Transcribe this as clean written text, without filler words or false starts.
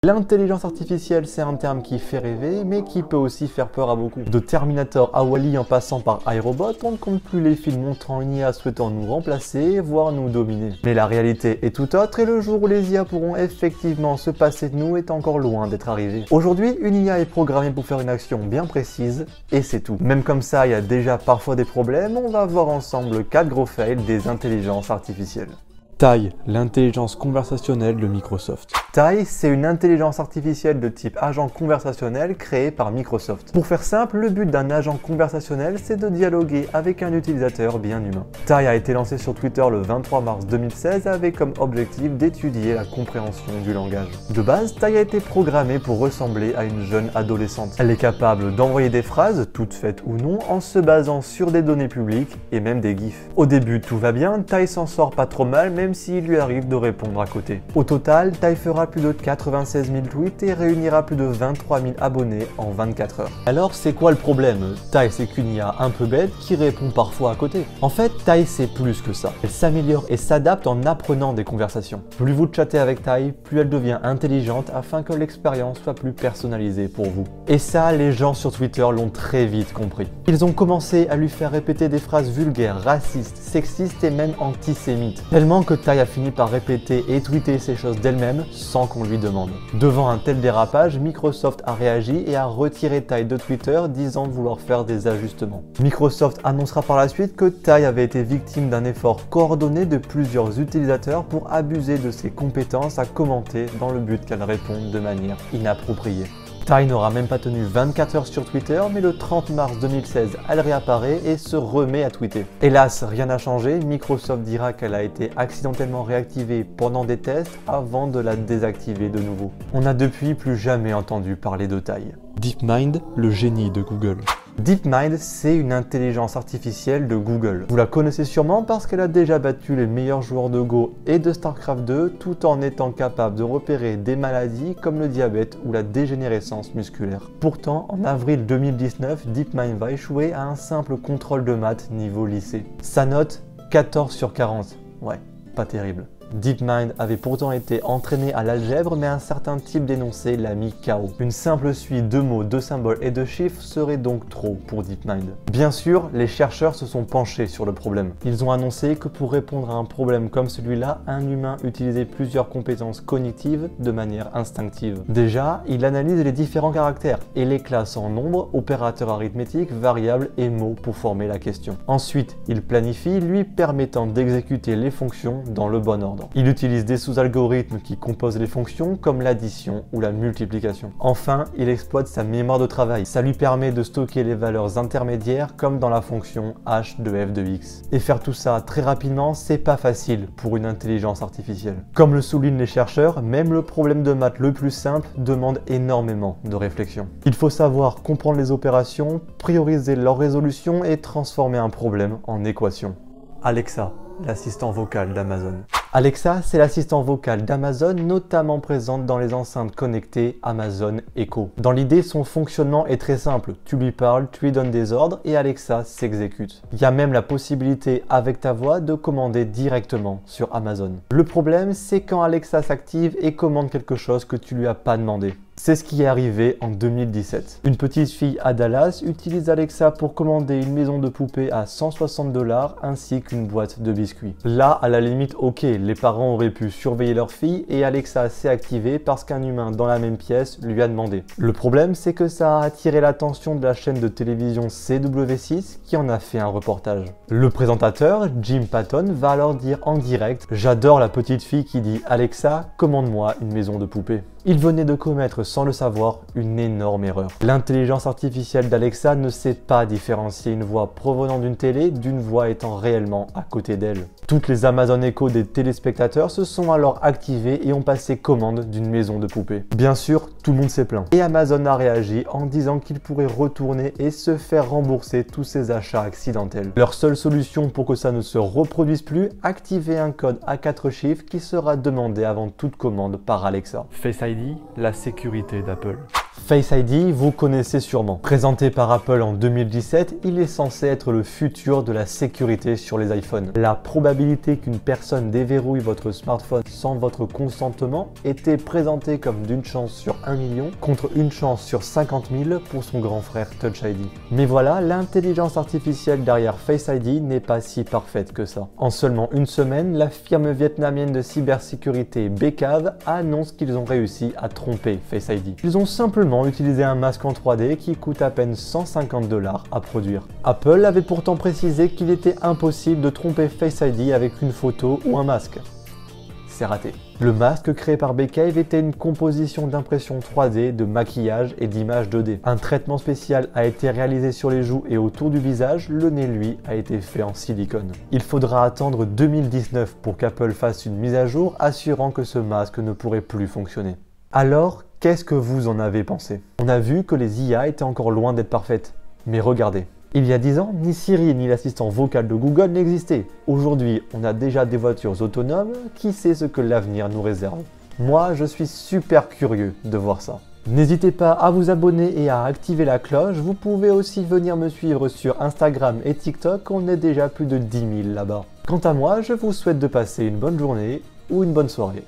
L'intelligence artificielle, c'est un terme qui fait rêver, mais qui peut aussi faire peur à beaucoup. De Terminator à Wall-E en passant par iRobot, on ne compte plus les films montrant une IA souhaitant nous remplacer, voire nous dominer. Mais la réalité est tout autre et le jour où les IA pourront effectivement se passer de nous est encore loin d'être arrivé. Aujourd'hui, une IA est programmée pour faire une action bien précise, et c'est tout. Même comme ça, il y a déjà parfois des problèmes, on va voir ensemble 4 gros fails des intelligences artificielles. Tai, l'intelligence conversationnelle de Microsoft. Tai, c'est une intelligence artificielle de type agent conversationnel créée par Microsoft. Pour faire simple, le but d'un agent conversationnel, c'est de dialoguer avec un utilisateur bien humain. Tai a été lancé sur Twitter le 23 mars 2016 avec comme objectif d'étudier la compréhension du langage. De base, Tai a été programmée pour ressembler à une jeune adolescente. Elle est capable d'envoyer des phrases, toutes faites ou non, en se basant sur des données publiques et même des gifs. Au début, tout va bien, Tai s'en sort pas trop mal, même s'il lui arrive de répondre à côté. Au total, Tai fera plus de 96 000 tweets et réunira plus de 23 000 abonnés en 24 heures. Alors c'est quoi le problème? Tai, c'est qu'une IA un peu bête qui répond parfois à côté. En fait, Tai c'est plus que ça. Elle s'améliore et s'adapte en apprenant des conversations. Plus vous chattez avec Tai, plus elle devient intelligente afin que l'expérience soit plus personnalisée pour vous. Et ça, les gens sur Twitter l'ont très vite compris. Ils ont commencé à lui faire répéter des phrases vulgaires, racistes, sexistes et même antisémites. Tellement que Tai a fini par répéter et tweeter ces choses d'elle-même sans qu'on lui demande. Devant un tel dérapage, Microsoft a réagi et a retiré Tai de Twitter, disant vouloir faire des ajustements. Microsoft annoncera par la suite que Tai avait été victime d'un effort coordonné de plusieurs utilisateurs pour abuser de ses compétences à commenter dans le but qu'elle réponde de manière inappropriée. Tai n'aura même pas tenu 24 heures sur Twitter, mais le 30 mars 2016, elle réapparaît et se remet à tweeter. Hélas, rien n'a changé, Microsoft dira qu'elle a été accidentellement réactivée pendant des tests avant de la désactiver de nouveau. On n'a depuis plus jamais entendu parler de Tai. DeepMind, le génie de Google. DeepMind, c'est une intelligence artificielle de Google. Vous la connaissez sûrement parce qu'elle a déjà battu les meilleurs joueurs de Go et de StarCraft 2 tout en étant capable de repérer des maladies comme le diabète ou la dégénérescence musculaire. Pourtant, en avril 2019, DeepMind va échouer à un simple contrôle de maths niveau lycée. Sa note, 14 sur 40. Ouais, pas terrible. DeepMind avait pourtant été entraîné à l'algèbre, mais un certain type d'énoncé l'a mis KO. Une simple suite de mots, de symboles et de chiffres serait donc trop pour DeepMind. Bien sûr, les chercheurs se sont penchés sur le problème. Ils ont annoncé que pour répondre à un problème comme celui-là, un humain utilisait plusieurs compétences cognitives de manière instinctive. Déjà, il analyse les différents caractères et les classe en nombres, opérateurs arithmétiques, variables et mots pour former la question. Ensuite, il planifie, lui permettant d'exécuter les fonctions dans le bon ordre. Il utilise des sous-algorithmes qui composent les fonctions comme l'addition ou la multiplication. Enfin, il exploite sa mémoire de travail. Ça lui permet de stocker les valeurs intermédiaires comme dans la fonction h de f de x. Et faire tout ça très rapidement, c'est pas facile pour une intelligence artificielle. Comme le soulignent les chercheurs, même le problème de maths le plus simple demande énormément de réflexion. Il faut savoir comprendre les opérations, prioriser leur résolution et transformer un problème en équation. Alexa, l'assistant vocal d'Amazon. Alexa, c'est l'assistant vocal d'Amazon, notamment présente dans les enceintes connectées Amazon Echo. Dans l'idée, son fonctionnement est très simple. Tu lui parles, tu lui donnes des ordres et Alexa s'exécute. Il y a même la possibilité, avec ta voix, de commander directement sur Amazon. Le problème, c'est quand Alexa s'active et commande quelque chose que tu lui as pas demandé. C'est ce qui est arrivé en 2017. Une petite fille à Dallas utilise Alexa pour commander une maison de poupées à 160 $ ainsi qu'une boîte de biscuits. Là, à la limite, ok, les parents auraient pu surveiller leur fille et Alexa s'est activée parce qu'un humain dans la même pièce lui a demandé. Le problème, c'est que ça a attiré l'attention de la chaîne de télévision CW6 qui en a fait un reportage. Le présentateur, Jim Patton, va alors dire en direct « J'adore la petite fille qui dit Alexa, commande-moi une maison de poupées ». Il venait de commettre sans le savoir une énorme erreur. L'intelligence artificielle d'Alexa ne sait pas différencier une voix provenant d'une télé d'une voix étant réellement à côté d'elle. Toutes les Amazon Echo des téléspectateurs se sont alors activées et ont passé commande d'une maison de poupées. Bien sûr, tout le monde s'est plaint. Et Amazon a réagi en disant qu'il pourrait retourner et se faire rembourser tous ses achats accidentels. Leur seule solution pour que ça ne se reproduise plus, activer un code à 4 chiffres qui sera demandé avant toute commande par Alexa. Face ID, la sécurité d'Apple. Face ID, vous connaissez sûrement. Présenté par Apple en 2017, il est censé être le futur de la sécurité sur les iPhones. La probabilité qu'une personne déverrouille votre smartphone sans votre consentement était présentée comme d'une chance sur 1 million contre une chance sur 50 000 pour son grand frère Touch ID. Mais voilà, l'intelligence artificielle derrière Face ID n'est pas si parfaite que ça. En seulement une semaine, la firme vietnamienne de cybersécurité Bcave annonce qu'ils ont réussi à tromper Face ID. Ils ont simplement utiliser un masque en 3D qui coûte à peine 150 $ à produire. Apple avait pourtant précisé qu'il était impossible de tromper Face ID avec une photo ou un masque. C'est raté. Le masque créé par Bcave était une composition d'impression 3D, de maquillage et d'images 2D. Un traitement spécial a été réalisé sur les joues et autour du visage, le nez lui a été fait en silicone. Il faudra attendre 2019 pour qu'Apple fasse une mise à jour assurant que ce masque ne pourrait plus fonctionner. Alors, qu'est-ce que vous en avez pensé? On a vu que les IA étaient encore loin d'être parfaites. Mais regardez, il y a 10 ans, ni Siri ni l'assistant vocal de Google n'existaient. Aujourd'hui, on a déjà des voitures autonomes, qui sait ce que l'avenir nous réserve? Moi, je suis super curieux de voir ça. N'hésitez pas à vous abonner et à activer la cloche. Vous pouvez aussi venir me suivre sur Instagram et TikTok, on est déjà plus de 10 000 là-bas. Quant à moi, je vous souhaite de passer une bonne journée ou une bonne soirée.